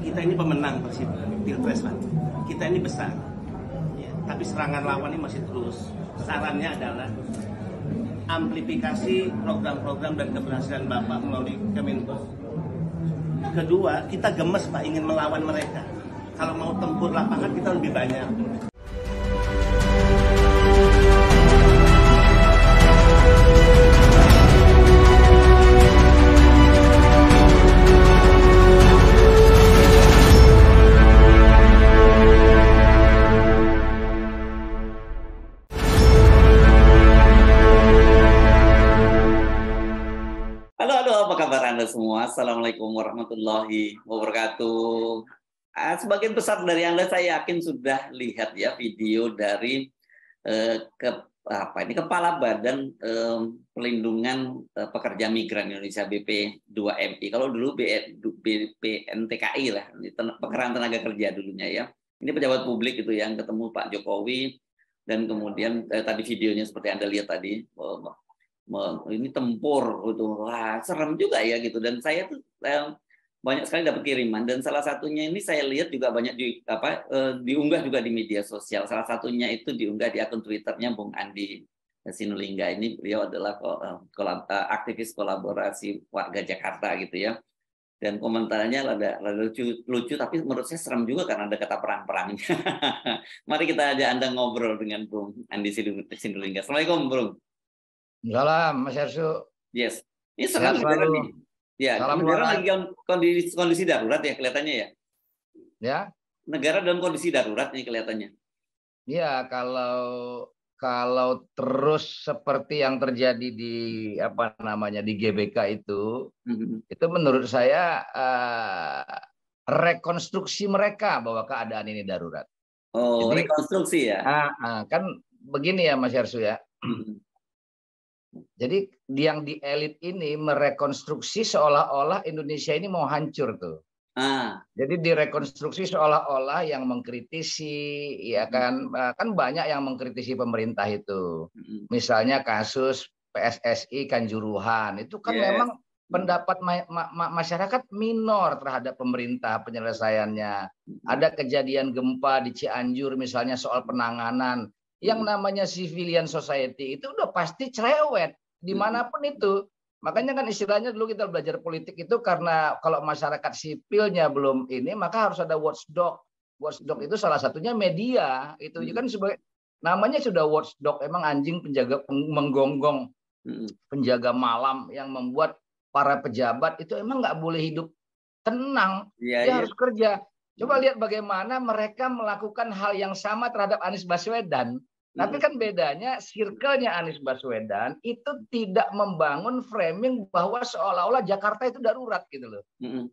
kita ini pemenang Pilpres, Pak. Kita ini besar, ya, tapi serangan lawan ini masih terus. Sarannya adalah amplifikasi program-program dan keberhasilan Bapak melalui Kemenko. Kedua, kita gemes, Pak, ingin melawan mereka. Kalau mau tempur lapangan kita lebih banyak. Halo, apa kabar Anda semua? Assalamualaikum warahmatullahi wabarakatuh. Sebagian besar dari Anda saya yakin sudah lihat ya video dari Kepala Badan Pelindungan Pekerja Migran Indonesia BP2MI. Kalau dulu BPNTKI lah, Pekerjaan Tenaga Kerja dulunya ya. Ini pejabat publik itu yang ketemu Pak Jokowi dan kemudian tadi videonya seperti Anda lihat tadi. Ini tempur gitu, wah serem juga ya gitu. Dan saya tuh banyak sekali dapat kiriman dan salah satunya ini saya lihat juga banyak diunggah juga di media sosial. Salah satunya itu diunggah di akun Twitternya Bung Andi Sinulinga. Ini beliau adalah aktivis kolaborasi warga Jakarta gitu ya. Dan komentarnya ada lucu tapi menurut saya serem juga karena ada kata perang-perangnya. Mari kita ajak Anda ngobrol dengan Bung Andi Sinulinga. Assalamualaikum Bung. Salam, Mas Ersu. Yes. Ini sekarang negara nih. Ya, negara lagi kondisi darurat ya kelihatannya ya. Ya. Negara dalam kondisi darurat nih kelihatannya. Ya, kalau terus seperti yang terjadi di di GBK itu menurut saya rekonstruksi mereka bahwa keadaan ini darurat. Oh, jadi, rekonstruksi ya. Kan begini ya Mas Ersu ya. Jadi yang di elit ini merekonstruksi seolah-olah Indonesia ini mau hancur tuh. Jadi direkonstruksi seolah-olah yang mengkritisi, ya kan banyak yang mengkritisi pemerintah itu. Misalnya kasus PSSI Kanjuruhan itu kan memang pendapat masyarakat minor terhadap pemerintah penyelesaiannya. Ada kejadian gempa di Cianjur misalnya soal penanganan. Yang namanya civilian society itu udah pasti cerewet dimanapun itu. Makanya kan istilahnya dulu kita belajar politik itu karena kalau masyarakat sipilnya belum ini maka harus ada watchdog. Watchdog itu salah satunya media. Itu kan sebagai namanya sudah watchdog, emang anjing penjaga menggonggong, penjaga malam yang membuat para pejabat itu emang nggak boleh hidup tenang. Dia harus kerja. Coba lihat bagaimana mereka melakukan hal yang sama terhadap Anies Baswedan. Tapi kan bedanya circle-nya Anies Baswedan itu tidak membangun framing bahwa seolah-olah Jakarta itu darurat gitu loh.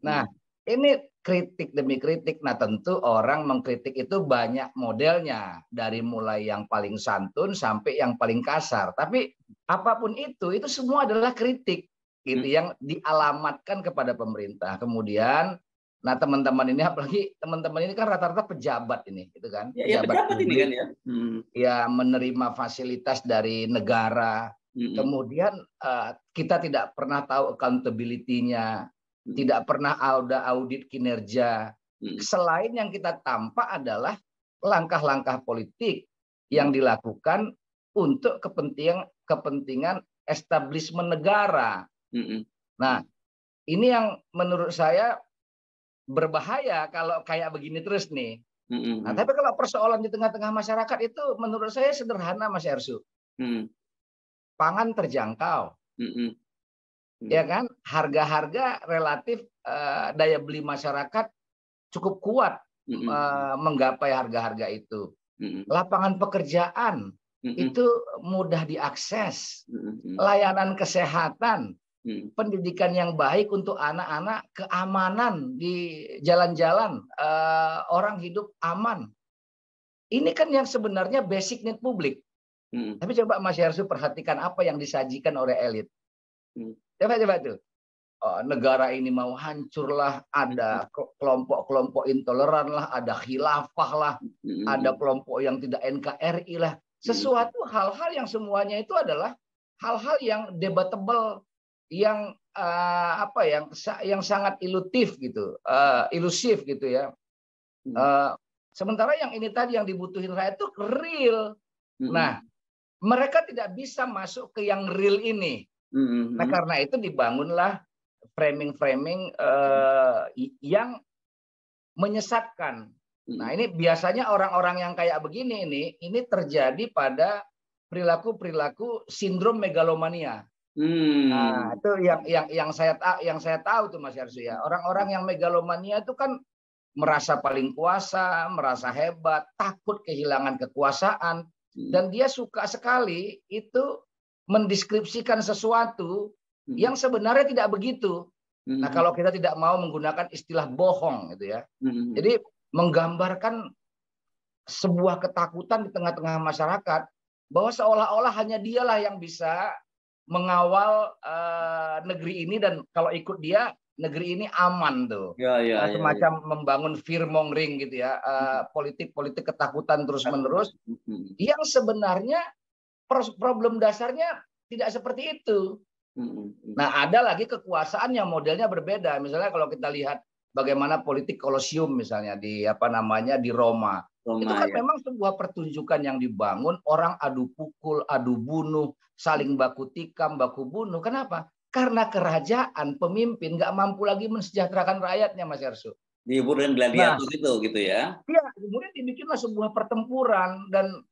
Nah, ini kritik demi kritik. Nah, tentu orang mengkritik itu banyak modelnya. Dari mulai yang paling santun sampai yang paling kasar. Tapi apapun itu semua adalah kritik gitu yang dialamatkan kepada pemerintah. Kemudian nah teman-teman ini apalagi teman-teman ini kan rata-rata pejabat ini gitu kan. Pejabat ini kan ya. Ya menerima fasilitas dari negara. Kemudian kita tidak pernah tahu accountability-nya, tidak pernah ada audit kinerja. Selain yang kita tampak adalah langkah-langkah politik yang dilakukan untuk kepentingan establishment negara. Nah, ini yang menurut saya berbahaya kalau kayak begini terus nih. Nah, tapi kalau persoalan di tengah-tengah masyarakat itu menurut saya sederhana Mas Ersu. Pangan terjangkau. Ya kan? Harga-harga relatif daya beli masyarakat cukup kuat menggapai harga-harga itu. Lapangan pekerjaan itu mudah diakses. Layanan kesehatan, pendidikan yang baik untuk anak-anak, keamanan di jalan-jalan, orang hidup aman. Ini kan yang sebenarnya basic need publik. Tapi coba Mas Yarsu perhatikan apa yang disajikan oleh elit. Coba tuh. Negara ini mau hancur lah, ada kelompok-kelompok intoleran lah, ada khilafah lah, ada kelompok yang tidak NKRI lah. Sesuatu hal-hal yang semuanya itu adalah hal-hal yang debatable, yang yang sangat ilusif gitu, ilusif gitu ya. Sementara yang ini tadi yang dibutuhin rakyat itu real. Nah, mereka tidak bisa masuk ke yang real ini. Nah, karena itu dibangunlah framing-framing yang menyesatkan. Nah, ini biasanya orang-orang yang kayak begini ini terjadi pada perilaku sindrom megalomania. Nah, itu yang saya tahu tuh Mas Yarsu ya. Orang-orang yang megalomania itu kan merasa paling kuasa, merasa hebat, takut kehilangan kekuasaan, dan dia suka sekali itu mendeskripsikan sesuatu yang sebenarnya tidak begitu. Nah, kalau kita tidak mau menggunakan istilah bohong gitu ya. Jadi menggambarkan sebuah ketakutan di tengah-tengah masyarakat bahwa seolah-olah hanya dialah yang bisa mengawal negeri ini, dan kalau ikut dia negeri ini aman tuh. Semacam membangun fear-mongering gitu ya, politik ketakutan terus-menerus yang sebenarnya problem dasarnya tidak seperti itu. Nah, ada lagi kekuasaan yang modelnya berbeda. Misalnya kalau kita lihat bagaimana politik kolosium misalnya di di Roma. Itu kan memang sebuah pertunjukan yang dibangun, orang adu pukul, adu bunuh, saling baku tikam, baku bunuh. Kenapa? Karena kerajaan, pemimpin nggak mampu lagi mensejahterakan rakyatnya, Mas Yarsu. Dihibur dengan gladiator gitu ya? Iya, kemudian dibikinlah sebuah pertempuran, dan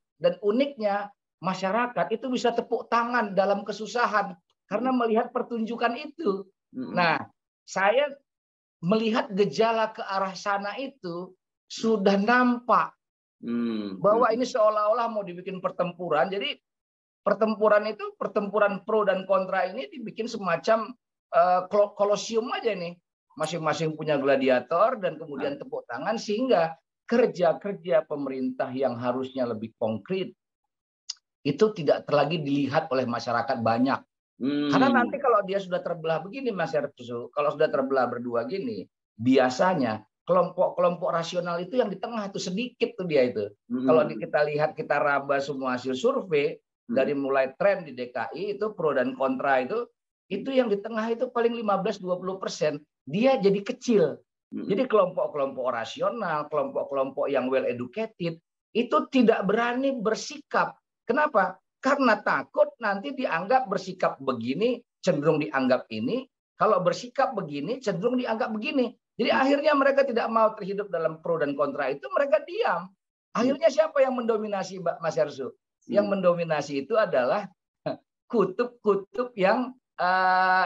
uniknya masyarakat itu bisa tepuk tangan dalam kesusahan karena melihat pertunjukan itu. Nah, saya melihat gejala ke arah sana itu sudah nampak. Bahwa ini seolah-olah mau dibikin pertempuran. Jadi pertempuran itu, pertempuran pro dan kontra ini dibikin semacam kolosium aja nih. Masing-masing punya gladiator dan kemudian tepuk tangan, sehingga kerja-kerja pemerintah yang harusnya lebih konkret itu tidak lagi dilihat oleh masyarakat banyak. Karena nanti kalau dia sudah terbelah begini, Mas Yarsu, kalau sudah terbelah berdua gini, biasanya kelompok-kelompok rasional itu yang di tengah itu sedikit tuh dia itu. Kalau kita lihat, kita raba semua hasil survei dari mulai tren di DKI itu pro dan kontra itu yang di tengah itu paling 15-20%, dia jadi kecil. Jadi kelompok-kelompok rasional, kelompok-kelompok yang well educated itu tidak berani bersikap. Kenapa? Karena takut nanti dianggap bersikap begini cenderung dianggap ini, kalau bersikap begini cenderung dianggap begini. Jadi akhirnya mereka tidak mau terhidup dalam pro dan kontra itu, mereka diam. Akhirnya siapa yang mendominasi, Mas Yarsu? Yang mendominasi itu adalah kutub-kutub yang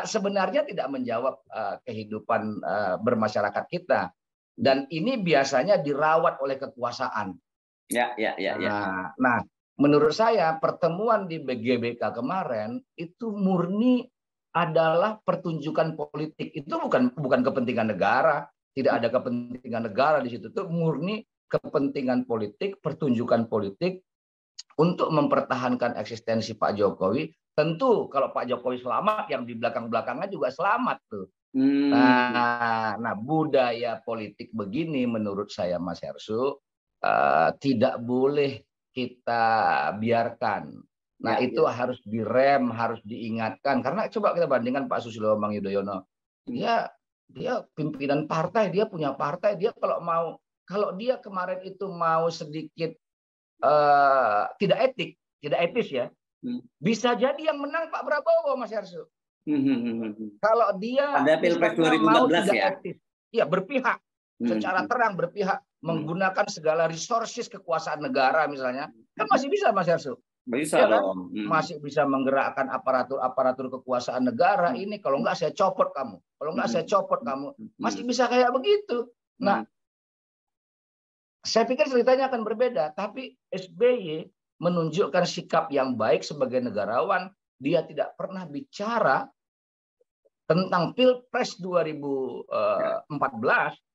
sebenarnya tidak menjawab kehidupan bermasyarakat kita. Dan ini biasanya dirawat oleh kekuasaan. Nah, menurut saya pertemuan di GBK kemarin itu murni adalah pertunjukan politik. Itu bukan kepentingan negara, tidak ada kepentingan negara di situ. Itu murni kepentingan politik, pertunjukan politik untuk mempertahankan eksistensi Pak Jokowi. Tentu kalau Pak Jokowi selamat, yang di belakang-belakangnya juga selamat tuh. Nah, budaya politik begini menurut saya, Mas Yarsu, tidak boleh kita biarkan. Nah, itu harus direm, harus diingatkan. Karena coba kita bandingkan Pak Susilo Bambang Yudhoyono. Dia pimpinan partai, dia punya partai, dia kalau dia kemarin itu mau sedikit tidak etis ya, bisa jadi yang menang Pak Prabowo, Mas Yarsu. Kalau dia pada Pilpres 2014 tidak etis, ya berpihak secara terang, berpihak menggunakan segala resources kekuasaan negara misalnya, kan masih bisa, Mas Yarsu. Bisa ya dong. Kan? Masih bisa menggerakkan aparatur kekuasaan negara ini. Kalau enggak saya copot kamu. Kalau enggak saya copot kamu. Masih bisa kayak begitu. Nah, saya pikir ceritanya akan berbeda. Tapi SBY menunjukkan sikap yang baik sebagai negarawan. Dia tidak pernah bicara tentang Pilpres 2014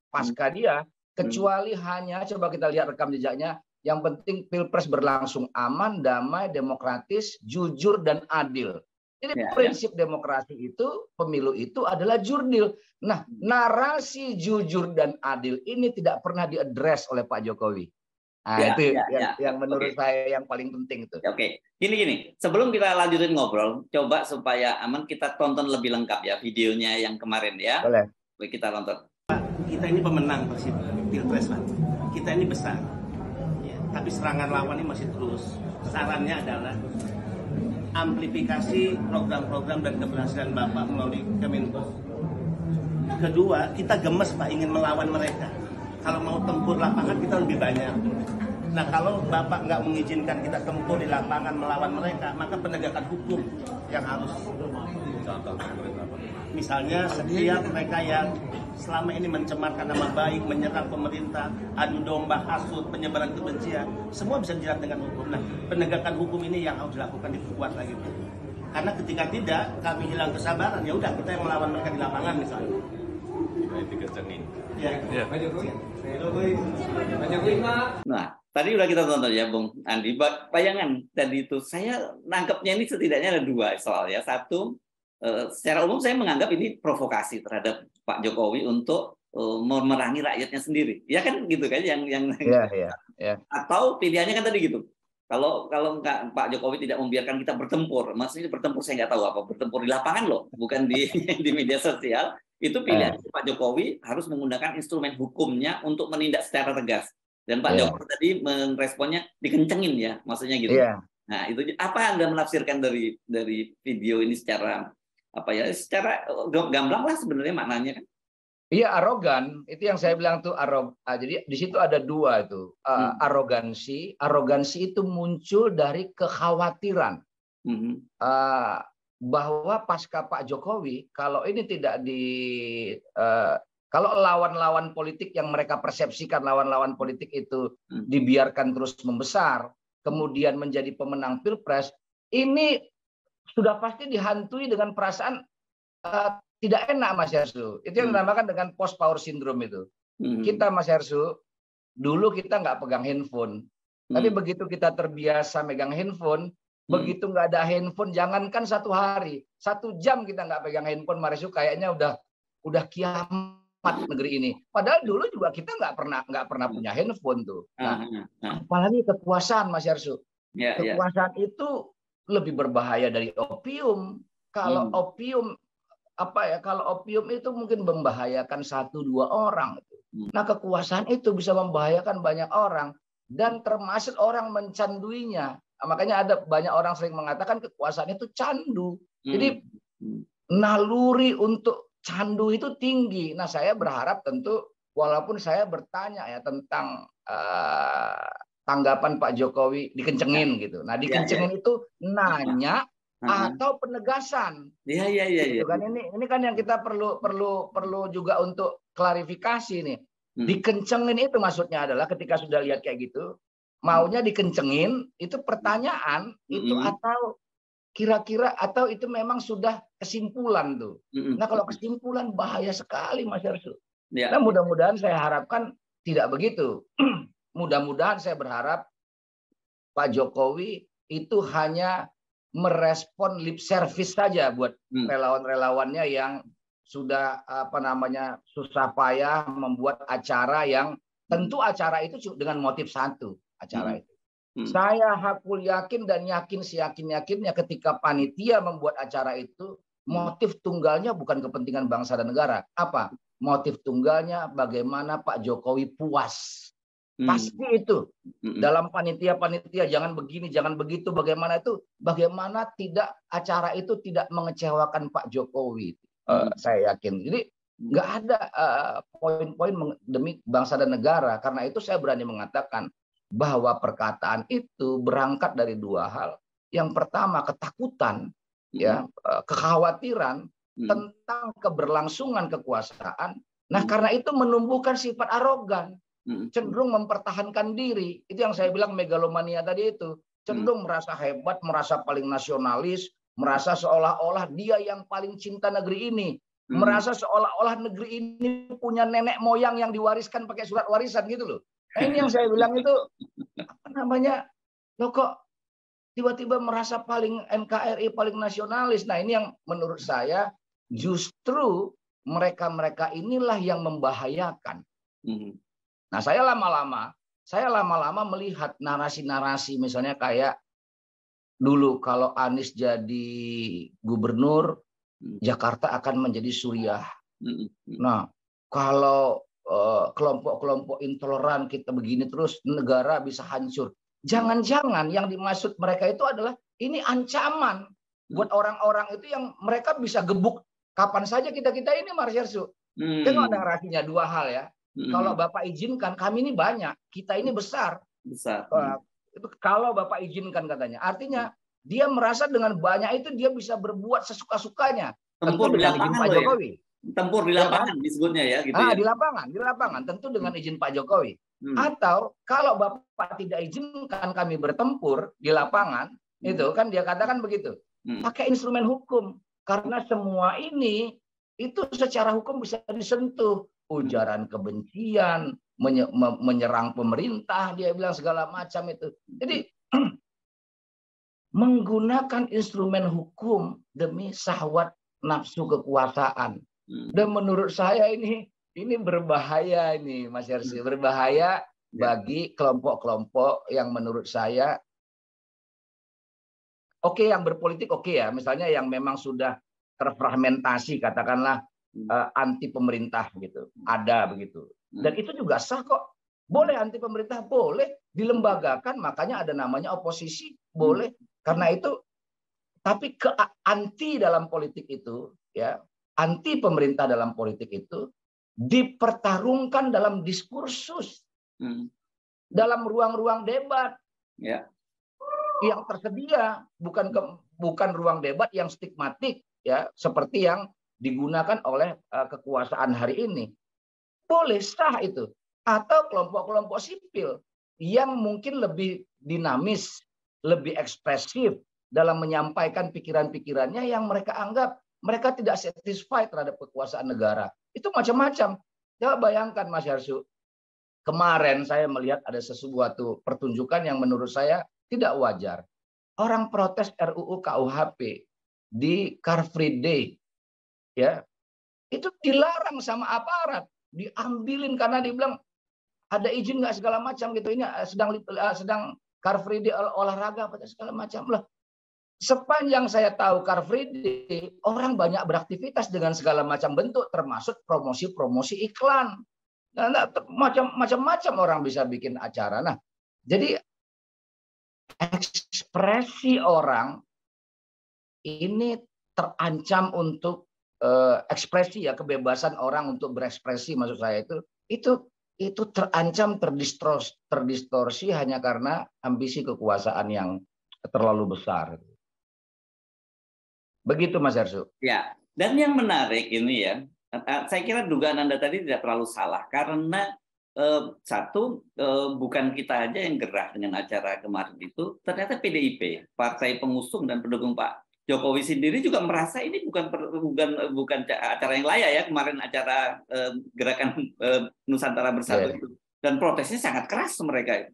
pasca dia, kecuali hanya, coba kita lihat rekam jejaknya, yang penting Pilpres berlangsung aman, damai, demokratis, jujur, dan adil. Jadi prinsip demokrasi itu, pemilu itu adalah jurdil. Nah, narasi jujur dan adil ini tidak pernah diadres oleh Pak Jokowi. Nah, itu yang menurut saya yang paling penting itu. Oke. Gini. Sebelum kita lanjutin ngobrol, coba supaya aman kita tonton lebih lengkap ya videonya yang kemarin ya. Boleh. Kita tonton. Kita ini pemenang Pilpres, Pak. Kita ini besar. Ya, tapi serangan lawan ini masih terus. Sarannya adalah amplifikasi program-program dan keberhasilan Bapak melalui Kemenpos. Kedua, kita gemes, Pak, ingin melawan mereka. Kalau mau tempur lapangan kita lebih banyak. Nah, kalau Bapak nggak mengizinkan kita tempur di lapangan melawan mereka, maka penegakan hukum yang harus. Misalnya setiap mereka yang selama ini mencemarkan nama baik, menyerang pemerintah, adu domba, hasut, penyebaran kebencian, semua bisa dijerat dengan hukum. Nah, penegakan hukum ini yang harus dilakukan, diperkuat lagi. Karena ketika tidak, kami hilang kesabaran, ya udah kita yang melawan mereka di lapangan misalnya. Nah, tadi udah kita tonton ya, Bung Andi. Bayangan tadi itu saya nangkepnya ini setidaknya ada dua soal ya. Satu, secara umum saya menganggap ini provokasi terhadap Pak Jokowi untuk memerangi rakyatnya sendiri. Ya kan gitu kan yang Atau pilihannya kan tadi gitu. Kalau Pak Jokowi tidak membiarkan kita bertempur, maksudnya bertempur saya nggak tahu apa, bertempur di lapangan loh, bukan di media sosial. Itu pilihan Pak Jokowi harus menggunakan instrumen hukumnya untuk menindak secara tegas. Dan Pak Jokowi tadi meresponnya dikencengin ya, maksudnya gitu. Nah, itu apa Anda menafsirkan dari video ini secara secara gamblang lah sebenarnya maknanya kan? Iya, arogan. Itu yang saya bilang tuh jadi di situ ada dua itu. Arogansi itu muncul dari kekhawatiran. Bahwa pasca Pak Jokowi, kalau ini tidak kalau lawan-lawan politik yang mereka persepsikan lawan-lawan politik itu dibiarkan terus membesar, kemudian menjadi pemenang Pilpres, ini sudah pasti dihantui dengan perasaan tidak enak, Mas Hersu. Itu yang dinamakan dengan post power syndrome itu. Kita, Mas Hersu, dulu kita nggak pegang handphone, tapi begitu kita terbiasa megang handphone, begitu nggak ada handphone, jangankan 1 hari, 1 jam kita nggak pegang handphone, Mas Hersu, kayaknya udah kiamat negeri ini. Padahal dulu juga kita nggak pernah punya handphone tuh. Nah, apalagi kekuasaan, Mas Hersu. Kekuasaan itu lebih berbahaya dari opium. Kalau opium kalau opium itu mungkin membahayakan 1-2 orang. Nah, kekuasaan itu bisa membahayakan banyak orang dan termasuk orang mencanduinya. Nah, makanya ada banyak orang sering mengatakan kekuasaan itu candu. Jadi naluri untuk candu itu tinggi. Nah, saya berharap tentu walaupun saya bertanya ya tentang tanggapan Pak Jokowi dikencengin gitu. Nah, dikencengin itu nanya atau penegasan. Gitu kan, ini kan yang kita perlu juga untuk klarifikasi nih. Dikencengin itu maksudnya adalah ketika sudah lihat kayak gitu, maunya dikencengin itu pertanyaan itu atau kira-kira atau itu memang sudah kesimpulan tuh. Nah, kalau kesimpulan bahaya sekali, Mas Hersu. Nah, mudah-mudahan saya harapkan tidak begitu. Mudah-mudahan saya berharap Pak Jokowi itu hanya merespon lip service saja buat relawan-relawannya yang sudah susah payah membuat acara yang tentu acara itu dengan motif satu acara itu. Saya hakul yakin dan seyakin-yakinnya ketika panitia membuat acara itu motif tunggalnya bukan kepentingan bangsa dan negara. Apa? Motif tunggalnya bagaimana Pak Jokowi puas. Pasti itu dalam panitia jangan begini, jangan begitu, bagaimana tidak acara itu tidak mengecewakan Pak Jokowi. Saya yakin. Jadi nggak ada poin-poin demi bangsa dan negara. Karena itu saya berani mengatakan bahwa perkataan itu berangkat dari 2 hal. Yang pertama ketakutan, kekhawatiran tentang keberlangsungan kekuasaan. Nah, karena itu menumbuhkan sifat arogan. Cenderung mempertahankan diri. Itu yang saya bilang megalomania tadi itu. Cenderung merasa hebat, merasa paling nasionalis, merasa seolah-olah dia yang paling cinta negeri ini. Merasa seolah-olah negeri ini punya nenek moyang yang diwariskan pakai surat warisan gitu loh. Nah, ini yang saya bilang itu, loh kok tiba-tiba merasa paling NKRI, paling nasionalis. Nah, ini yang menurut saya justru mereka-mereka inilah yang membahayakan. Nah, saya lama-lama saya lama-lama melihat narasi-narasi misalnya kayak dulu kalau Anies jadi gubernur, Jakarta akan menjadi Suriah. Nah, kalau kelompok-kelompok intoleran kita begini terus, negara bisa hancur. Jangan-jangan yang dimaksud mereka itu adalah ini ancaman buat orang-orang itu yang mereka bisa gebuk kapan saja kita-kita ini, Mas Yersu. Tengok narasinya dua hal ya. Kalau Bapak izinkan, kami ini banyak, kita ini besar. Kalau Bapak izinkan katanya, artinya dia merasa dengan banyak itu dia bisa berbuat sesuka-sukanya. Tempur di lapangan Pak Jokowi. Tempur di lapangan disebutnya ya, gitu ya. Di lapangan, tentu dengan izin Pak Jokowi. Atau kalau Bapak tidak izinkan kami bertempur di lapangan, itu kan dia katakan begitu. Pakai instrumen hukum, karena semua ini itu secara hukum bisa disentuh. Ujaran kebencian, menyerang pemerintah, dia bilang segala macam itu. Jadi menggunakan instrumen hukum demi syahwat nafsu kekuasaan. Dan menurut saya ini berbahaya ini, Mas Yersi, berbahaya bagi kelompok-kelompok yang menurut saya yang berpolitik ya, misalnya yang memang sudah terfragmentasi, katakanlah anti pemerintah gitu, ada begitu. Dan itu juga sah kok. Boleh anti pemerintah, boleh dilembagakan, makanya ada namanya oposisi, boleh. Karena itu, tapi anti dalam politik itu, ya, anti pemerintah dalam politik itu dipertarungkan dalam diskursus, dalam ruang-ruang debat yang tersedia, bukan ruang debat yang stigmatik, ya, seperti yang digunakan oleh kekuasaan hari ini. Boleh, sah itu. Atau kelompok-kelompok sipil yang mungkin lebih dinamis, lebih ekspresif dalam menyampaikan pikiran-pikirannya yang mereka anggap mereka tidak satisfied terhadap kekuasaan negara. Itu macam-macam. Coba bayangkan Mas Yarsu, kemarin saya melihat ada sesuatu pertunjukan yang menurut saya tidak wajar. Orang protes RUU KUHP di Car Free Day, ya, itu dilarang sama aparat, diambilin karena dibilang ada izin nggak segala macam gitu. Ini sedang Car Free Day olahraga pada segala macam lah. Sepanjang saya tahu Car Free Day, orang banyak beraktivitas dengan segala macam bentuk, termasuk promosi-promosi iklan. Nah, macam-macam orang bisa bikin acara. Nah, jadi ekspresi orang ini terancam untuk ekspresi, ya, kebebasan orang untuk berekspresi, maksud saya itu terancam terdistorsi hanya karena ambisi kekuasaan yang terlalu besar. Begitu Mas Yarsu. Ya, dan yang menarik ini ya, saya kira dugaan Anda tadi tidak terlalu salah karena bukan kita aja yang gerah dengan acara kemarin itu, ternyata PDIP, partai pengusung dan pendukung Pak Jokowi sendiri juga merasa ini bukan acara yang layak ya, kemarin acara gerakan Nusantara Bersatu itu, dan protesnya sangat keras mereka.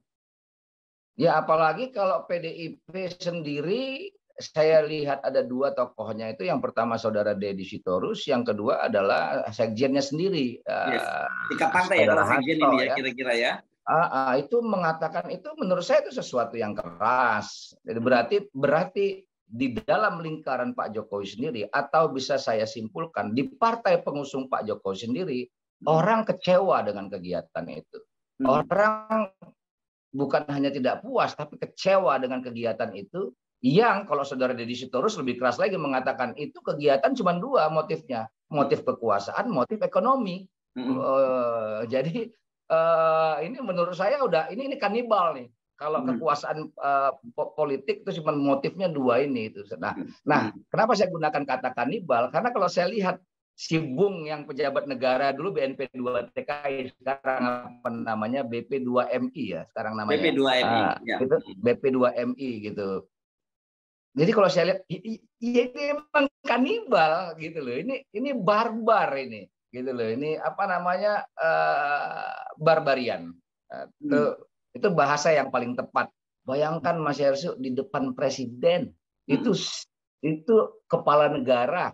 Ya, apalagi kalau PDIP sendiri, saya lihat ada dua tokohnya itu. Yang pertama saudara Deddy Sitorus, yang kedua adalah sekjennya sendiri. Tiga partai ya kalau sekjen ini ya, kira-kira ya. Itu mengatakan, itu menurut saya itu sesuatu yang keras. Jadi berarti di dalam lingkaran Pak Jokowi sendiri, atau bisa saya simpulkan di partai pengusung Pak Jokowi sendiri, orang kecewa dengan kegiatan itu. Orang bukan hanya tidak puas, tapi kecewa dengan kegiatan itu. Yang kalau saudara Deddy Sitorus lebih keras lagi mengatakan itu kegiatan cuma dua motifnya, motif kekuasaan, motif ekonomi. Jadi ini menurut saya udah ini kanibal nih. Kalau kekuasaan politik itu cuma motifnya dua ini itu. Nah, kenapa saya gunakan kata kanibal? Karena kalau saya lihat si Bung yang pejabat negara dulu BNP 2 TKI, sekarang apa namanya BP 2 MI ya, sekarang namanya. BP 2 MI. Itu BP 2 MI gitu. Jadi kalau saya lihat, ini memang kanibal gitu loh. Ini barbar ini, gitu loh. Ini apa namanya barbarian. Itu bahasa yang paling tepat. Bayangkan Mas Yarsu di depan presiden, itu kepala negara,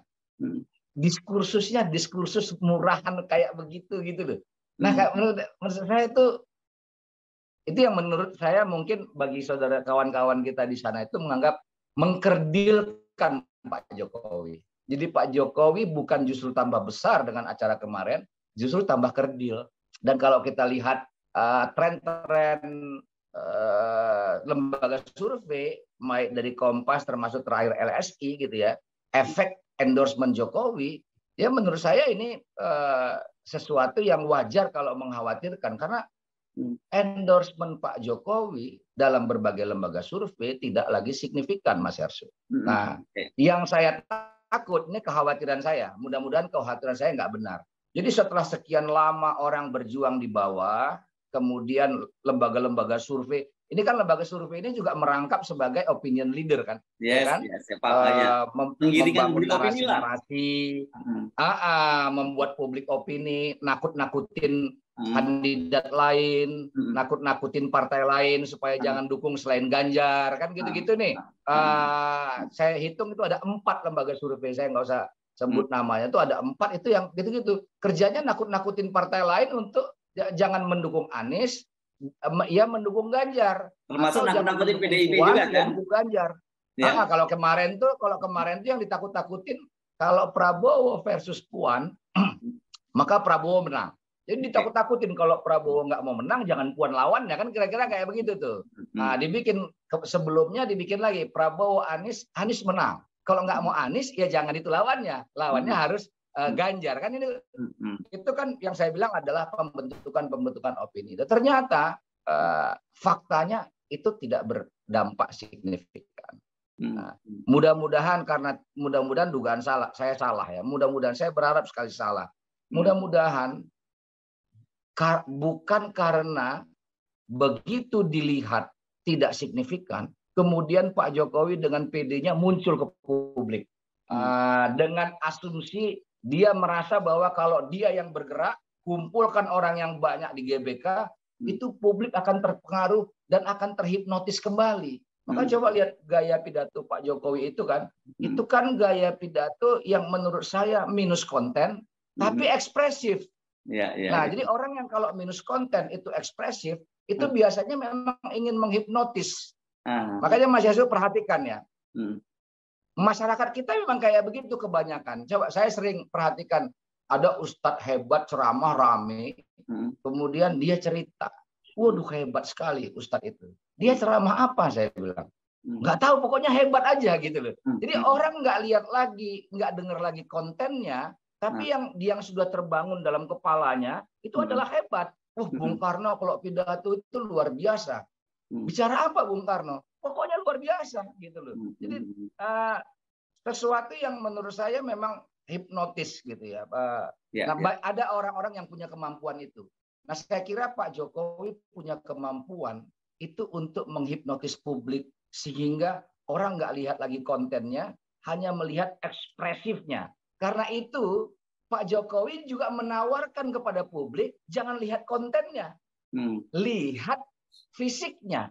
diskursusnya diskursus murahan kayak begitu gitu loh. Nah, menurut saya Itu yang menurut saya mungkin bagi saudara kawan-kawan kita di sana itu menganggap mengkerdilkan Pak Jokowi. Jadi Pak Jokowi bukan justru tambah besar dengan acara kemarin, justru tambah kerdil. Dan kalau kita lihat tren-tren lembaga survei dari Kompas termasuk terakhir LSI gitu ya, efek endorsement Jokowi, ya menurut saya ini sesuatu yang wajar kalau mengkhawatirkan karena endorsement Pak Jokowi dalam berbagai lembaga survei tidak lagi signifikan, Mas Hersu. Nah, yang saya takut, ini kekhawatiran saya, mudah-mudahan kekhawatiran saya nggak benar. Jadi setelah sekian lama orang berjuang di bawah, kemudian lembaga-lembaga survei, ini kan lembaga survei ini juga merangkap sebagai opinion leader kan, yes, kan? Yes, Membangun narasi-narasi, membuat publik opini, nakut-nakutin kandidat lain, nakut-nakutin partai lain supaya jangan dukung selain Ganjar, kan gitu-gitu nih. Saya hitung itu ada 4 lembaga survei, saya nggak usah sebut namanya, itu ada 4 itu yang gitu-gitu. Kerjanya nakut-nakutin partai lain untuk jangan mendukung Anies, ia mendukung Ganjar. Termasuk nakut-nakutin PDIP juga kan? Mendukung Ganjar. Ya. Kalau kemarin tuh yang ditakut-takutin kalau Prabowo versus Puan, maka Prabowo menang. Jadi ditakut-takutin kalau Prabowo nggak mau menang, jangan Puan lawannya, kan kira-kira kayak begitu tuh. Nah, sebelumnya dibikin lagi Prabowo Anies menang. Kalau nggak mau Anies, ya jangan itu lawannya. Lawannya harus Ganjar, kan ini. Itu kan yang saya bilang adalah pembentukan opini. Dan ternyata faktanya itu tidak berdampak signifikan. Nah, mudah-mudahan dugaan saya salah ya. Mudah-mudahan, saya berharap sekali salah. Mudah-mudahan bukan karena begitu dilihat tidak signifikan, kemudian Pak Jokowi dengan PD-nya muncul ke publik. Dengan asumsi dia merasa bahwa kalau dia yang bergerak, kumpulkan orang yang banyak di GBK, itu publik akan terpengaruh dan akan terhipnotis kembali. Maka coba lihat gaya pidato Pak Jokowi itu kan gaya pidato yang menurut saya minus konten, tapi ekspresif. Nah, jadi orang yang kalau minus konten itu ekspresif, itu biasanya memang ingin menghipnotis. Makanya Mas Yasu perhatikan ya. Masyarakat kita memang kayak begitu kebanyakan. Coba saya sering perhatikan, ada ustadz hebat ceramah rame, kemudian dia cerita, waduh hebat sekali ustadz itu. Dia ceramah apa, saya bilang? Nggak tahu, pokoknya hebat aja gitu loh. Jadi orang nggak lihat lagi, nggak dengar lagi kontennya, tapi yang sudah terbangun dalam kepalanya itu adalah hebat. Bung Karno kalau pidato itu luar biasa. Bicara apa Bung Karno? Pokoknya luar biasa gitu loh. Jadi sesuatu yang menurut saya memang hipnotis gitu ya. Ada orang-orang yang punya kemampuan itu. Nah, saya kira Pak Jokowi punya kemampuan itu untuk menghipnotis publik sehingga orang nggak lihat lagi kontennya, hanya melihat ekspresifnya. Karena itu Pak Jokowi juga menawarkan kepada publik jangan lihat kontennya, lihat fisiknya.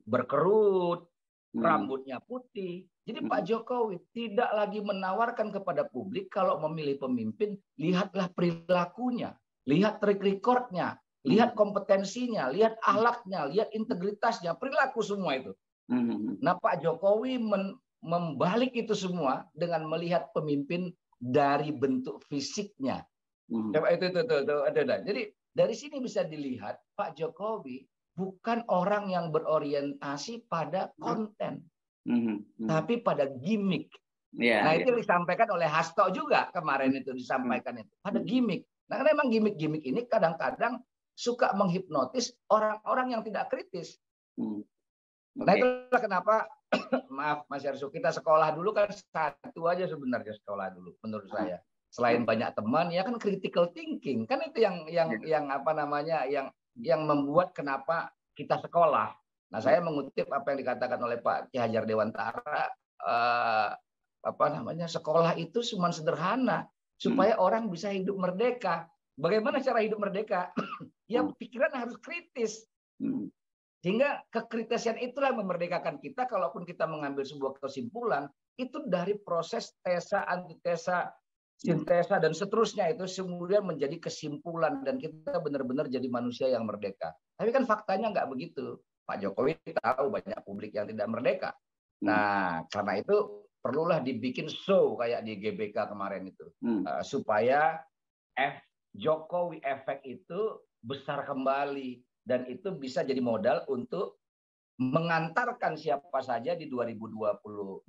Berkerut, rambutnya putih. Jadi Pak Jokowi tidak lagi menawarkan kepada publik kalau memilih pemimpin, lihatlah perilakunya, lihat track recordnya, lihat kompetensinya, lihat akhlaknya, lihat integritasnya, perilaku semua itu. Nah, Pak Jokowi membalik itu semua dengan melihat pemimpin dari bentuk fisiknya. Coba itu. Jadi dari sini bisa dilihat Pak Jokowi bukan orang yang berorientasi pada konten, tapi pada gimmick. Nah, itu disampaikan oleh Hasto juga kemarin itu disampaikan itu pada gimmick. Nah, karena memang gimmick-gimmick ini kadang-kadang suka menghipnotis orang-orang yang tidak kritis. Nah, itulah kenapa maaf Mas Yarsu, kita sekolah dulu kan satu aja sebenarnya sekolah dulu menurut saya. Selain banyak teman ya kan critical thinking. Kan itu yang apa namanya yang membuat kenapa kita sekolah. Nah, saya mengutip apa yang dikatakan oleh Pak Ki Hajar Dewantara, sekolah itu cuma sederhana supaya orang bisa hidup merdeka. Bagaimana cara hidup merdeka? Ya pikiran harus kritis. Sehingga kekritisan itulah yang memerdekakan kita. Kalaupun kita mengambil sebuah kesimpulan, itu dari proses tesa, antitesa, sintesa dan seterusnya itu kemudian menjadi kesimpulan dan kita benar-benar jadi manusia yang merdeka. Tapi kan faktanya nggak begitu. Pak Jokowi tahu banyak publik yang tidak merdeka. Nah, karena itu perlulah dibikin show kayak di GBK kemarin itu. Supaya Jokowi efek itu besar kembali. Dan itu bisa jadi modal untuk mengantarkan siapa saja di 2024.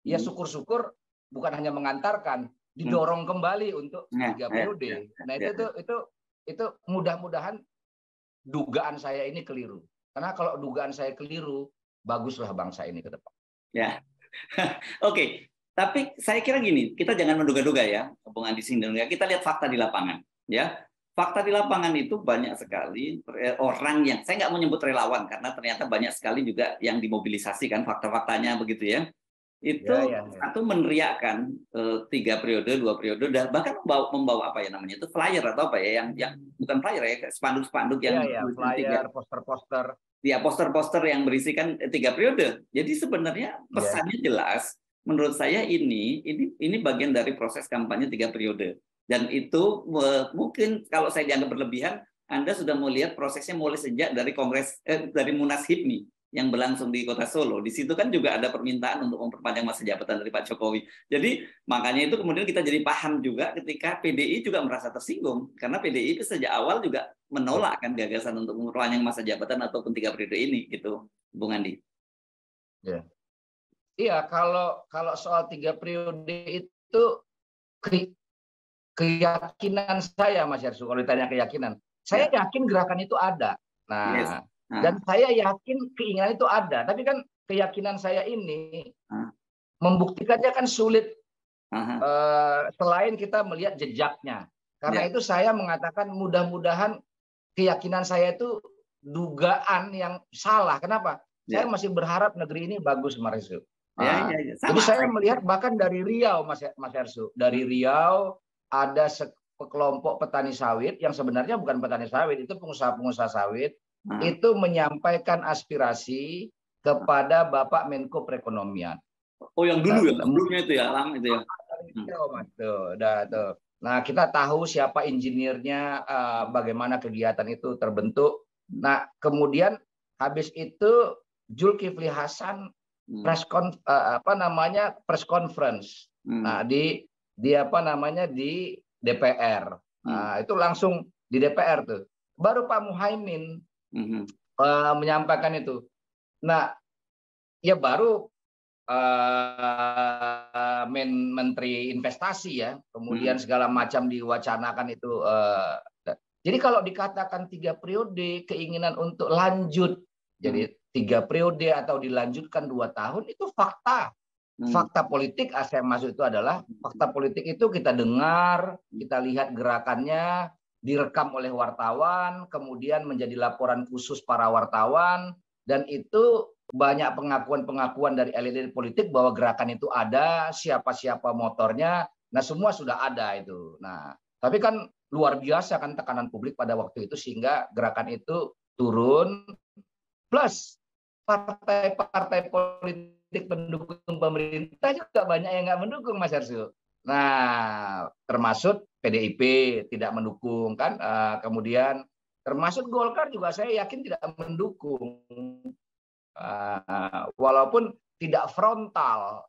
Ya syukur-syukur bukan hanya mengantarkan, didorong kembali untuk 3 periode. Nah itu mudah-mudahan dugaan saya ini keliru. Karena kalau dugaan saya keliru, baguslah bangsa ini ke depan. Ya, oke. Tapi saya kira gini, kita jangan menduga-duga ya, Bung Andi Sindung. Kita lihat fakta di lapangan. Ya, fakta di lapangan itu banyak sekali orang yang, saya nggak mau nyebut relawan karena ternyata banyak sekali juga yang dimobilisasi kan fakta-faktanya begitu ya. Itu satu meneriakkan 3 periode, 2 periode, dan bahkan membawa apa ya namanya itu flyer atau apa ya yang bukan flyer ya, spanduk-spanduk yang flyer, poster-poster. Ya, poster-poster yang berisikan 3 periode. Jadi sebenarnya pesannya jelas. Menurut saya ini bagian dari proses kampanye 3 periode. Dan itu mungkin kalau saya dianggap berlebihan, Anda sudah melihat prosesnya mulai sejak dari Kongres dari Munas HIPMI yang berlangsung di Kota Solo. Di situ kan juga ada permintaan untuk memperpanjang masa jabatan dari Pak Jokowi. Jadi makanya itu kemudian kita jadi paham juga ketika PDI juga merasa tersinggung karena PDI itu sejak awal juga menolak kan gagasan untuk memperpanjang masa jabatan ataupun 3 periode ini gitu, Bung Andi. Ya. Iya, kalau soal 3 periode itu keyakinan saya, Mas Yarsu, kalau ditanya keyakinan, saya yakin gerakan itu ada. Nah, dan saya yakin keinginan itu ada. Tapi kan keyakinan saya ini membuktikannya kan sulit. Selain kita melihat jejaknya. Karena itu saya mengatakan mudah-mudahan keyakinan saya itu dugaan yang salah. Kenapa? Saya masih berharap negeri ini bagus, Mas Yarsu. Jadi saya melihat bahkan dari Riau, Mas Yarsu, dari Riau ada sekelompok petani sawit yang sebenarnya bukan petani sawit, itu pengusaha-pengusaha sawit, itu menyampaikan aspirasi kepada Bapak Menko Perekonomian. Oh, yang dulu ya, sebelumnya itu ya, lama itu ya. Tuh. Nah, kita tahu siapa insinirnya, bagaimana kegiatan itu terbentuk. Nah, kemudian habis itu Zulkifli Hasan press conference. Nah, di DPR. Nah, itu langsung di DPR tuh. Baru Pak Muhaimin menyampaikan itu. Nah, ya baru Menteri Investasi ya, kemudian segala macam diwacanakan itu. Jadi kalau dikatakan 3 periode, keinginan untuk lanjut, jadi 3 periode atau dilanjutkan 2 tahun itu fakta. Fakta politik, saya masuk itu adalah fakta politik itu kita dengar, kita lihat gerakannya, direkam oleh wartawan, kemudian menjadi laporan khusus para wartawan, dan itu banyak pengakuan-pengakuan dari elit politik bahwa gerakan itu ada, siapa-siapa motornya, nah semua sudah ada itu. Nah, tapi kan luar biasa kan tekanan publik pada waktu itu sehingga gerakan itu turun, plus partai-partai politik pendukung pemerintah juga banyak yang nggak mendukung, Mas Yarsu. Nah, termasuk PDIP tidak mendukung kan, kemudian termasuk Golkar juga saya yakin tidak mendukung, walaupun tidak frontal.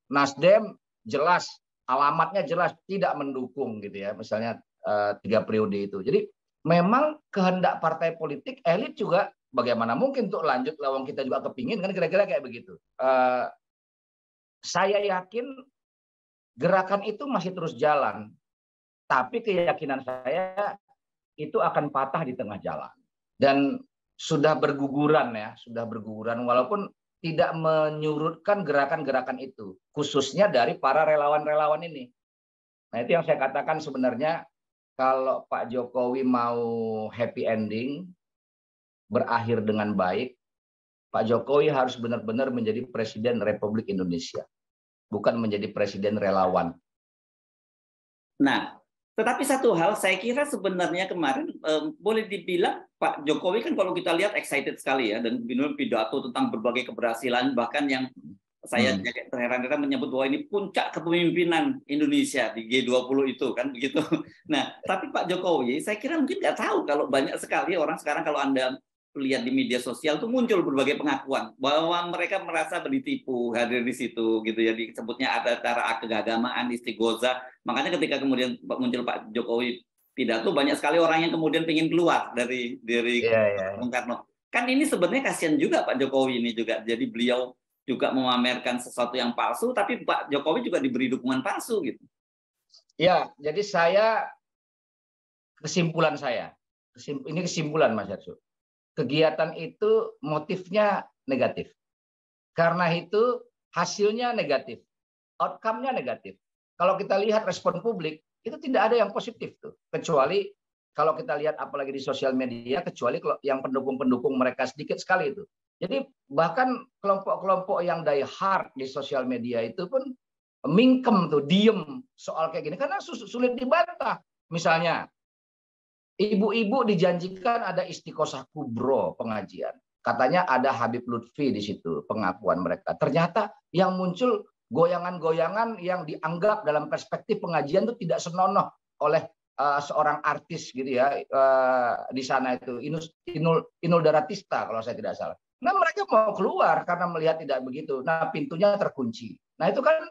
Nasdem jelas alamatnya jelas tidak mendukung gitu ya, misalnya 3 periode itu. Jadi memang kehendak partai politik, elit juga bagaimana mungkin untuk lanjut lawang kita juga kepingin kan, kira-kira kayak begitu. Saya yakin gerakan itu masih terus jalan, tapi keyakinan saya itu akan patah di tengah jalan dan sudah berguguran ya, sudah berguguran walaupun tidak menyurutkan gerakan-gerakan itu, khususnya dari para relawan-relawan ini. Nah, itu yang saya katakan sebenarnya kalau Pak Jokowi mau happy ending, berakhir dengan baik, Pak Jokowi harus benar-benar menjadi Presiden Republik Indonesia, bukan menjadi presiden relawan. Nah, tetapi satu hal saya kira sebenarnya kemarin boleh dibilang Pak Jokowi kan kalau kita lihat excited sekali ya, dan pidato tentang berbagai keberhasilan bahkan yang saya terheran-heran menyebut bahwa ini puncak kepemimpinan Indonesia di G20 itu kan begitu. Nah, tapi Pak Jokowi saya kira mungkin nggak tahu kalau banyak sekali orang sekarang kalau Anda lihat di media sosial tuh muncul berbagai pengakuan bahwa mereka merasa ditipu hadir di situ gitu ya, disebutnya ada acara keagamaan istighosa. Makanya ketika kemudian muncul Pak Jokowi pidato, banyak sekali orang yang kemudian ingin keluar dari Bung Karno. Kan ini sebenarnya kasihan juga Pak Jokowi ini juga, jadi beliau juga memamerkan sesuatu yang palsu, tapi Pak Jokowi juga diberi dukungan palsu gitu. Ya, jadi kesimpulan saya, ini kesimpulan Mas Yarsu. Kegiatan itu motifnya negatif. Karena itu hasilnya negatif. Outcome-nya negatif. Kalau kita lihat respon publik, itu tidak ada yang positif tuh. Kecuali kalau kita lihat apalagi di sosial media, kecuali kalau yang pendukung-pendukung mereka sedikit sekali itu. Jadi bahkan kelompok-kelompok yang die hard di sosial media itu pun mingkem tuh, diem soal kayak gini. Karena sulit dibantah. Misalnya, ibu-ibu dijanjikan ada istiqosah kubro pengajian. Katanya ada Habib Lutfi di situ pengakuan mereka. Ternyata yang muncul goyangan-goyangan yang dianggap dalam perspektif pengajian itu tidak senonoh oleh seorang artis gitu ya di sana itu Inul Daratista kalau saya tidak salah. Nah mereka mau keluar karena melihat tidak begitu. Nah pintunya terkunci. Nah itu kan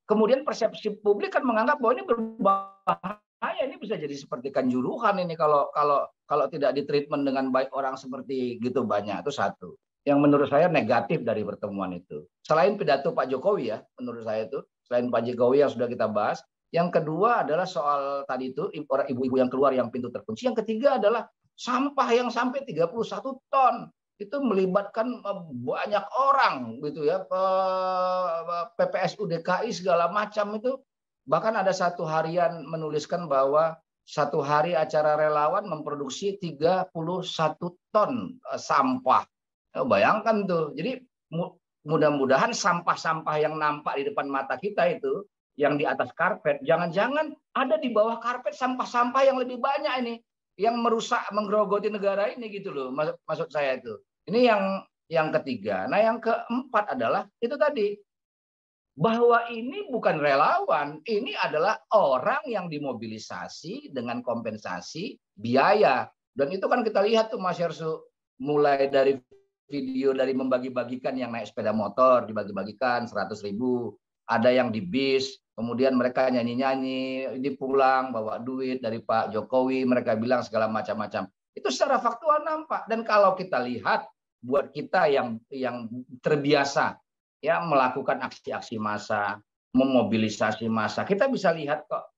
kemudian persepsi publik kan menganggap bahwa ini berbahaya. Ini bisa jadi seperti kanjuruhan ini kalau tidak ditreatment dengan baik orang seperti gitu banyak. Itu satu. Yang menurut saya negatif dari pertemuan itu. Selain pidato Pak Jokowi ya, menurut saya itu. Selain Pak Jokowi yang sudah kita bahas. Yang kedua adalah soal tadi itu, ibu-ibu yang keluar yang pintu terkunci. Yang ketiga adalah sampah yang sampai 31 ton. Itu melibatkan banyak orang gitu ya. PPSU DKI segala macam itu. Bahkan ada satu harian menuliskan bahwa satu hari acara relawan memproduksi 31 ton sampah. Bayangkan tuh. Jadi mudah-mudahan sampah-sampah yang nampak di depan mata kita itu, yang di atas karpet, jangan-jangan ada di bawah karpet sampah-sampah yang lebih banyak ini, yang merusak, menggerogoti negara ini gitu loh. Maksud saya itu. Ini yang ketiga. Nah yang keempat adalah itu tadi. Bahwa ini bukan relawan, ini adalah orang yang dimobilisasi dengan kompensasi biaya. Dan itu kan kita lihat tuh Mas Yarsu, mulai dari video dari membagi-bagikan yang naik sepeda motor, dibagi-bagikan 100.000, ada yang di bis, kemudian mereka nyanyi-nyanyi, dipulang, bawa duit dari Pak Jokowi, mereka bilang segala macam-macam. Itu secara faktual nampak. Dan kalau kita lihat, buat kita yang terbiasa, ya melakukan aksi-aksi massa, memobilisasi massa. Kita bisa lihat kok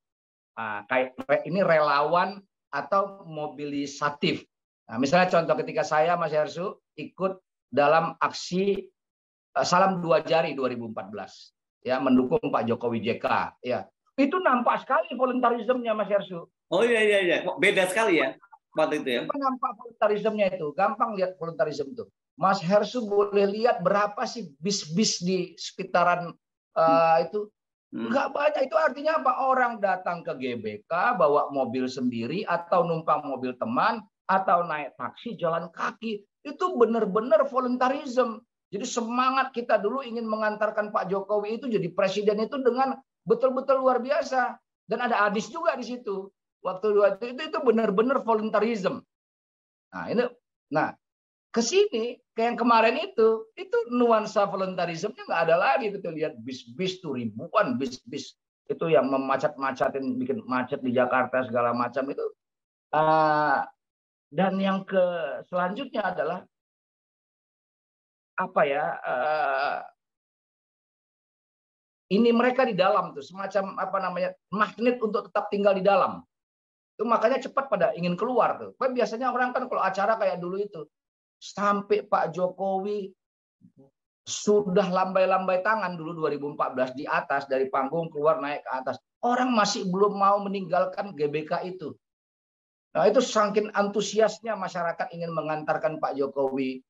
kayak ini relawan atau mobilisatif. Nah, misalnya contoh ketika saya Mas Yarsu ikut dalam aksi Salam 2 Jari 2014 ya mendukung Pak Jokowi JK ya. Itu nampak sekali voluntarismenya Mas Yarsu. Oh iya. Beda sekali ya waktu itu ya. Nampak voluntarismenya itu. Gampang lihat voluntarisme itu. Mas Hersu boleh lihat berapa sih bis-bis di sekitaran itu. Nggak banyak. Itu artinya apa? Orang datang ke GBK, bawa mobil sendiri, atau numpang mobil teman, atau naik taksi, jalan kaki. Itu benar-benar voluntarism. Jadi semangat kita dulu ingin mengantarkan Pak Jokowi itu jadi presiden itu dengan betul-betul luar biasa. Dan ada Anies juga di situ. Waktu itu benar-benar voluntarism. Nah, ke sini kayak yang kemarin itu nuansa voluntarismenya nggak ada lagi. Kita lihat bis-bis tuh ribuan bis-bis itu yang memacet-macetin, bikin macet di Jakarta segala macam itu. Dan yang selanjutnya adalah apa ya? Ini mereka di dalam tuh semacam apa namanya magnet untuk tetap tinggal di dalam. Itu makanya cepat pada ingin keluar tuh. Biasanya orang kan kalau acara kayak dulu itu sampai Pak Jokowi sudah lambai-lambai tangan dulu 2014 di atas dari panggung keluar naik ke atas. Orang masih belum mau meninggalkan GBK itu. Nah itu saking antusiasnya masyarakat ingin mengantarkan Pak Jokowi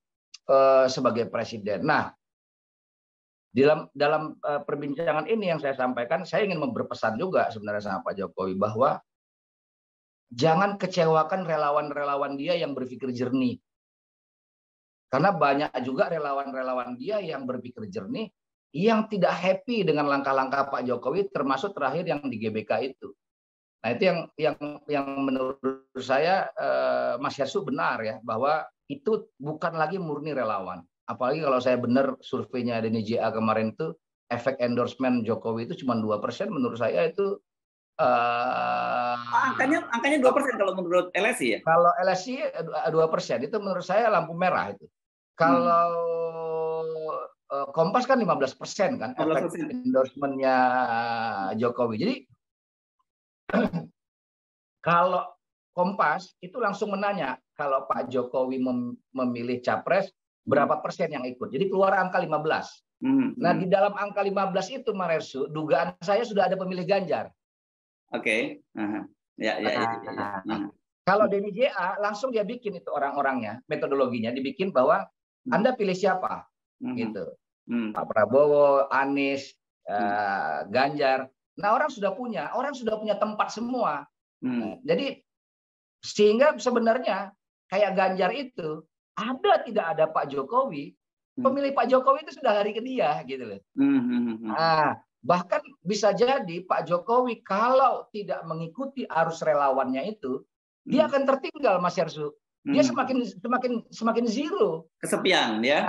sebagai presiden. Nah dalam perbincangan ini yang saya sampaikan, saya ingin berpesan juga sebenarnya sama Pak Jokowi bahwa jangan kecewakan relawan-relawan dia yang berpikir jernih. Karena banyak juga relawan-relawan dia yang berpikir jernih, yang tidak happy dengan langkah-langkah Pak Jokowi, termasuk terakhir yang di GBK itu. Nah, itu yang menurut saya Mas Yarsu benar ya, bahwa itu bukan lagi murni relawan. Apalagi kalau saya benar surveinya Denny JA kemarin itu, efek endorsement Jokowi itu cuma 2%, menurut saya itu angkanya 2% kalau menurut LSI ya? Kalau LSI 2%, itu menurut saya lampu merah itu. Kalau Kompas kan 15% kan, efek endorsementnya Jokowi. Jadi kalau Kompas itu langsung menanya, kalau Pak Jokowi memilih capres, berapa persen yang ikut? Jadi keluar angka 15. Nah, di dalam angka 15 itu, Maresu, dugaan saya sudah ada pemilih Ganjar. Oke. Ya. Kalau Denny JA langsung dia bikin itu orang-orangnya, metodologinya dibikin bahwa Anda pilih siapa, gitu. Pak Prabowo, Anies, Ganjar. Nah, orang sudah punya tempat semua. Nah, jadi sehingga sebenarnya kayak Ganjar itu tidak ada Pak Jokowi, pemilih Pak Jokowi itu sudah lari ke dia, gitu loh. Nah, bahkan bisa jadi Pak Jokowi kalau tidak mengikuti arus relawannya itu, dia akan tertinggal, Mas Yarsu. Dia semakin zero, kesepian ya.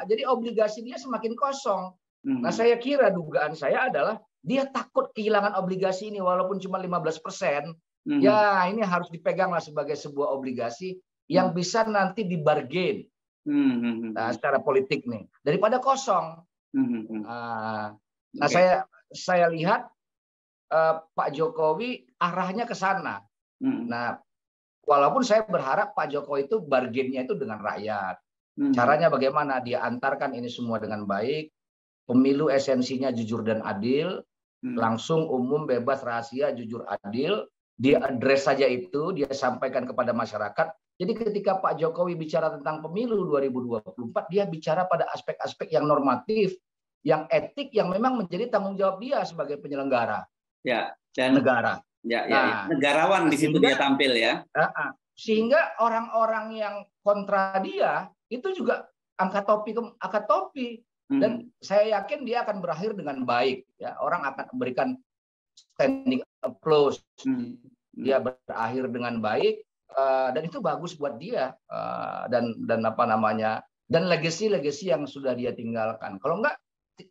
Jadi obligasi dia semakin kosong. Nah, saya kira dugaan saya adalah dia takut kehilangan obligasi ini walaupun cuma 15%. Ya, ini harus dipeganglah sebagai sebuah obligasi yang bisa nanti dibargain secara politik nih, daripada kosong. Nah, saya lihat Pak Jokowi arahnya ke sana. Nah, walaupun saya berharap Pak Jokowi itu bargainnya itu dengan rakyat. Caranya bagaimana? Dia antarkan ini semua dengan baik. Pemilu esensinya jujur dan adil, langsung, umum, bebas, rahasia, jujur, adil. Dia address saja itu, dia sampaikan kepada masyarakat. Jadi ketika Pak Jokowi bicara tentang pemilu 2024, dia bicara pada aspek-aspek yang normatif, yang etik, yang memang menjadi tanggung jawab dia sebagai penyelenggara negara. Negarawan di situ dia tampil ya. Sehingga orang-orang yang kontra dia itu juga angkat topi. Dan saya yakin dia akan berakhir dengan baik. Ya, orang akan memberikan standing applause. Dia berakhir dengan baik, dan itu bagus buat dia, dan apa namanya, dan legacy yang sudah dia tinggalkan. Kalau enggak,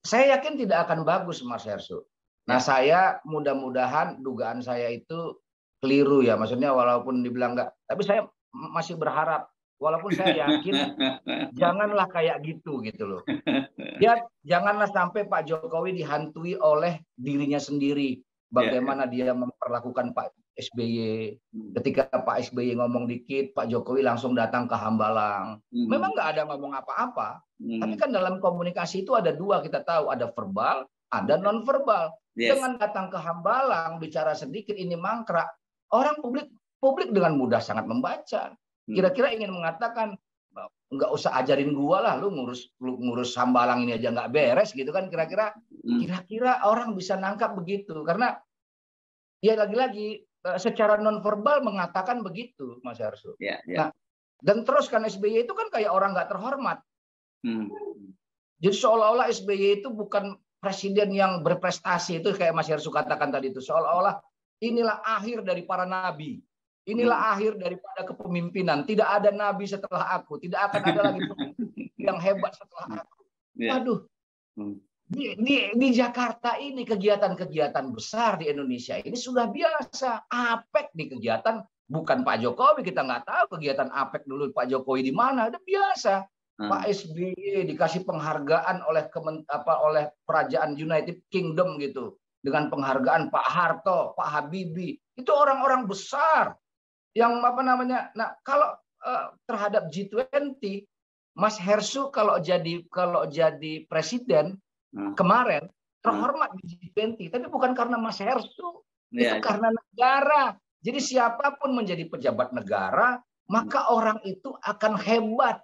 saya yakin tidak akan bagus, Mas Yarsu. Nah, saya mudah-mudahan dugaan saya itu keliru ya, maksudnya walaupun dibilang enggak, tapi saya masih berharap, walaupun saya yakin janganlah kayak gitu loh. Ya, janganlah sampai Pak Jokowi dihantui oleh dirinya sendiri. Bagaimana dia memperlakukan Pak SBY. Ketika Pak SBY ngomong dikit, Pak Jokowi langsung datang ke Hambalang. Memang nggak ada ngomong apa-apa. Tapi kan dalam komunikasi itu ada dua, kita tahu. Ada verbal, ada non-verbal. Dengan datang ke Hambalang, bicara sedikit, ini mangkrak. Orang publik dengan mudah sangat membaca. Kira-kira ingin mengatakan, nggak usah ajarin gua lah, lu ngurus Hambalang ini aja nggak beres gitu kan, kira-kira orang bisa nangkap begitu, karena ya lagi-lagi secara nonverbal mengatakan begitu, Mas Yarsu. Nah, dan terus kan SBY itu kan kayak orang nggak terhormat. Jadi seolah-olah SBY itu bukan presiden yang berprestasi, itu kayak Mas Yarsu katakan tadi itu, seolah-olah inilah akhir dari para nabi. Inilah akhir daripada kepemimpinan. Tidak ada nabi setelah aku. Tidak akan ada lagi pemimpin yang hebat setelah aku. Waduh. Di Jakarta ini kegiatan-kegiatan besar di Indonesia ini sudah biasa. APEC di kegiatan bukan Pak Jokowi. Kita nggak tahu kegiatan APEC dulu Pak Jokowi di mana. Udah biasa. Pak SBY dikasih penghargaan oleh Kerajaan United Kingdom gitu. Dengan penghargaan Pak Harto, Pak Habibie. Itu orang-orang besar. Yang apa namanya? Nah, kalau terhadap G20, Mas Hersu kalau jadi presiden kemarin terhormat di G20, tapi bukan karena Mas Hersu, itu karena negara. Jadi siapapun menjadi pejabat negara, maka orang itu akan hebat.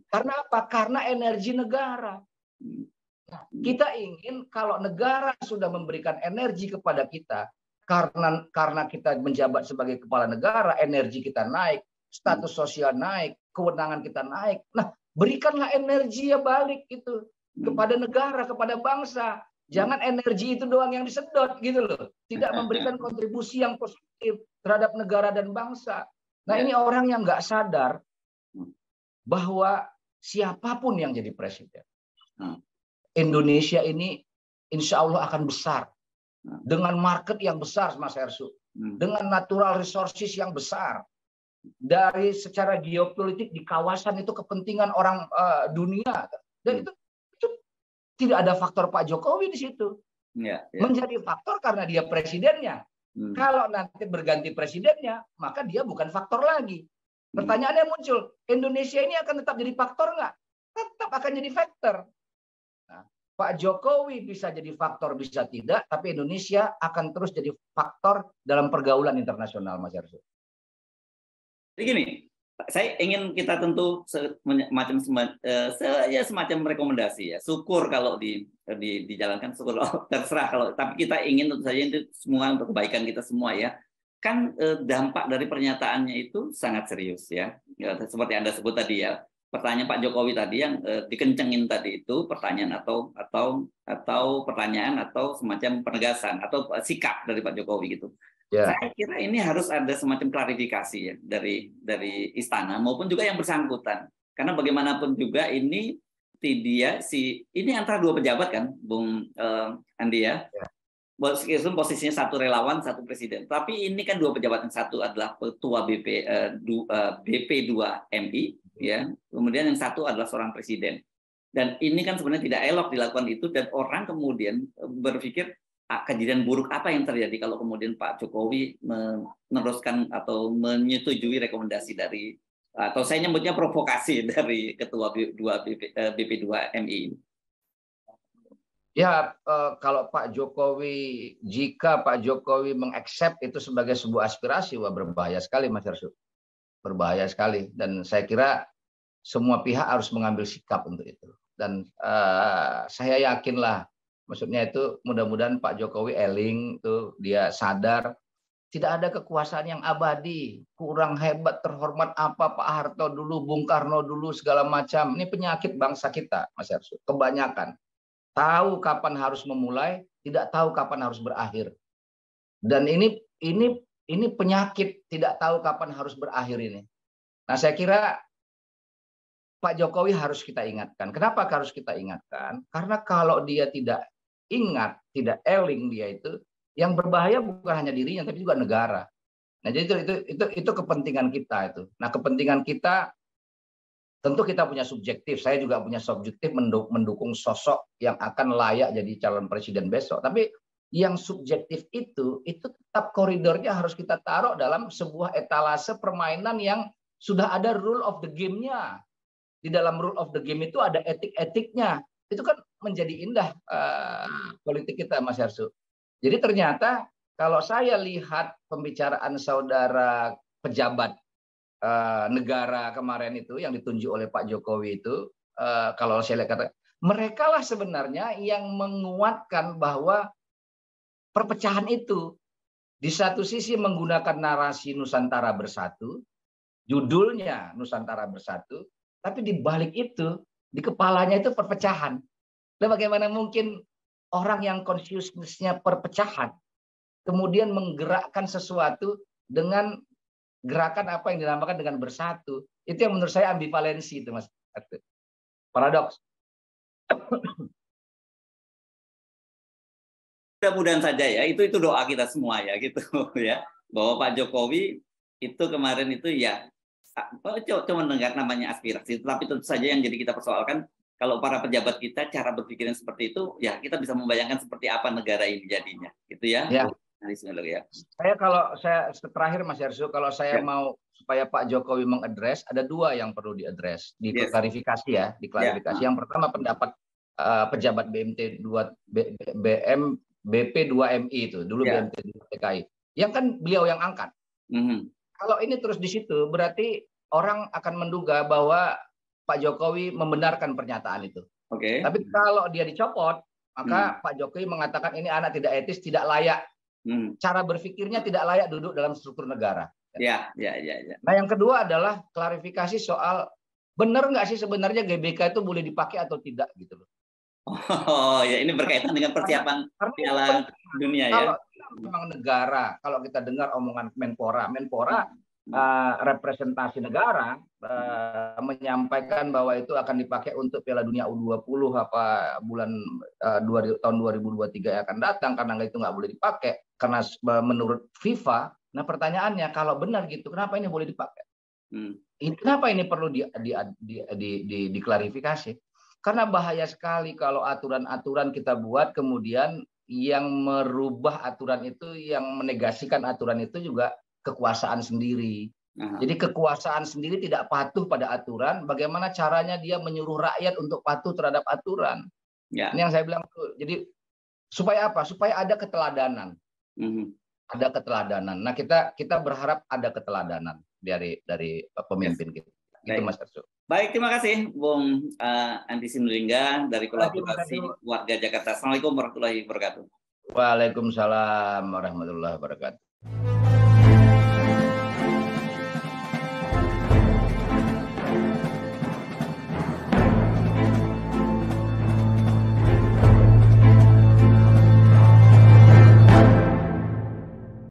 Karena apa? Karena energi negara. Nah, kita ingin kalau negara sudah memberikan energi kepada kita, karena kita menjabat sebagai kepala negara, energi kita naik, status sosial naik, kewenangan kita naik. Nah, berikanlah energi ya balik itu. kepada negara, kepada bangsa. Jangan energi itu doang yang disedot gitu loh. Tidak memberikan kontribusi yang positif terhadap negara dan bangsa. Nah, ini orang yang nggak sadar bahwa siapapun yang jadi presiden, Indonesia ini insya Allah akan besar. Dengan market yang besar, Mas Ersu. Dengan natural resources yang besar. Dari secara geopolitik di kawasan itu kepentingan orang dunia. Dan itu tidak ada faktor Pak Jokowi di situ. Menjadi faktor karena dia presidennya. Kalau nanti berganti presidennya, maka dia bukan faktor lagi. Pertanyaannya muncul, Indonesia ini akan tetap jadi faktor nggak? Tetap akan jadi faktor. Nah, Pak Jokowi bisa jadi faktor, bisa tidak, tapi Indonesia akan terus jadi faktor dalam pergaulan internasional, Mas Arso. Jadi gini, saya ingin kita tentu semacam rekomendasi ya. Syukur kalau dijalankan, syukur terserah kalau. Tapi kita ingin tentu saja itu semua untuk kebaikan kita semua ya. Kan dampak dari pernyataannya itu sangat serius ya. Seperti Anda sebut tadi ya. Pertanyaan Pak Jokowi tadi yang dikencengin tadi itu pertanyaan atau pertanyaan atau semacam penegasan atau sikap dari Pak Jokowi gitu. Saya kira ini harus ada semacam klarifikasi ya dari istana maupun juga yang bersangkutan. Karena bagaimanapun juga ini ini antara dua pejabat kan, Bung Andi ya. Meskipun posisinya satu relawan, satu presiden. Tapi ini kan dua pejabat, yang satu adalah ketua BP2MI ya. Kemudian yang satu adalah seorang presiden. Dan ini kan sebenarnya tidak elok dilakukan itu, dan orang kemudian berpikir kejadian buruk apa yang terjadi kalau kemudian Pak Jokowi meneruskan atau menyetujui rekomendasi dari, atau saya nyebutnya provokasi dari ketua BP2MI. Ya, kalau Pak Jokowi, jika Pak Jokowi mengaccept itu sebagai sebuah aspirasi, wah berbahaya sekali, Mas Arsu. Berbahaya sekali. Dan saya kira semua pihak harus mengambil sikap untuk itu. Dan saya yakinlah, maksudnya itu mudah-mudahan Pak Jokowi eling, itu dia sadar tidak ada kekuasaan yang abadi, kurang hebat, terhormat apa Pak Harto dulu, Bung Karno dulu, segala macam. Ini penyakit bangsa kita, Mas Arsu. Kebanyakan tahu kapan harus memulai, tidak tahu kapan harus berakhir. Dan ini penyakit, tidak tahu kapan harus berakhir ini. Nah, saya kira Pak Jokowi harus kita ingatkan. Kenapa harus kita ingatkan? Karena kalau dia tidak ingat, tidak eling dia itu, yang berbahaya bukan hanya dirinya, tapi juga negara. Nah, jadi itu kepentingan kita itu. Nah, kepentingan kita tentu kita punya subjektif. Saya juga punya subjektif mendukung sosok yang akan layak jadi calon presiden besok. Tapi yang subjektif itu tetap koridornya harus kita taruh dalam sebuah etalase permainan yang sudah ada rule of the game-nya. Di dalam rule of the game itu ada etik-etiknya. Itu kan menjadi indah politik kita, Mas Arsu. Jadi ternyata kalau saya lihat pembicaraan saudara pejabat negara kemarin itu yang ditunjuk oleh Pak Jokowi itu, kalau saya lihat mereka lah sebenarnya yang menguatkan bahwa perpecahan itu di satu sisi menggunakan narasi Nusantara Bersatu, judulnya Nusantara Bersatu, tapi di balik itu di kepalanya itu perpecahan. Dan bagaimana mungkin orang yang consciousness-nya perpecahan kemudian menggerakkan sesuatu dengan gerakan apa yang dinamakan dengan bersatu? Itu yang menurut saya ambivalensi itu, Mas. Paradoks. Mudah-mudahan saja ya, itu doa kita semua ya gitu ya, bahwa Pak Jokowi itu kemarin itu ya cuma mendengar namanya aspirasi, tapi tentu saja yang jadi kita persoalkan kalau para pejabat kita cara berpikirnya seperti itu, ya kita bisa membayangkan seperti apa negara ini jadinya, gitu ya. Ya. Ya. Saya terakhir Mas Yarsu, kalau saya mau supaya Pak Jokowi mengadres, ada dua yang perlu diadres, diklarifikasi ya, diklarifikasi. Yang pertama pendapat pejabat BP2MI itu, dulu BMT TKI, yang kan beliau yang angkat. Kalau ini terus di situ, berarti orang akan menduga bahwa Pak Jokowi membenarkan pernyataan itu. Tapi kalau dia dicopot, maka Pak Jokowi mengatakan ini anak tidak etis, tidak layak. Cara berpikirnya tidak layak duduk dalam struktur negara. Ya. Nah, yang kedua adalah klarifikasi soal benar nggak sih sebenarnya GBK itu boleh dipakai atau tidak gitu loh. Oh ya, ini berkaitan dengan persiapan Piala Dunia ya. Kalau memang negara, kalau kita dengar omongan Menpora representasi negara menyampaikan bahwa itu akan dipakai untuk Piala Dunia U20 bulan tahun 2023 yang akan datang, karena itu nggak boleh dipakai karena menurut FIFA. Nah pertanyaannya, kalau benar gitu, kenapa ini boleh dipakai? Kenapa ini perlu diklarifikasi? Karena bahaya sekali kalau aturan-aturan kita buat kemudian yang merubah aturan itu, yang menegasikan aturan itu juga kekuasaan sendiri. Jadi kekuasaan sendiri tidak patuh pada aturan, bagaimana caranya dia menyuruh rakyat untuk patuh terhadap aturan? Ya. Ini yang saya bilang tuh. Jadi supaya apa? Supaya ada keteladanan. Ada keteladanan. Nah, kita berharap ada keteladanan dari pemimpin kita. Gitu, Mas Arso. Baik, terima kasih Bung Andi Sinulinga dari Kolaborasi Warga Jakarta. Assalamualaikum warahmatullahi wabarakatuh. Waalaikumsalam warahmatullahi wabarakatuh.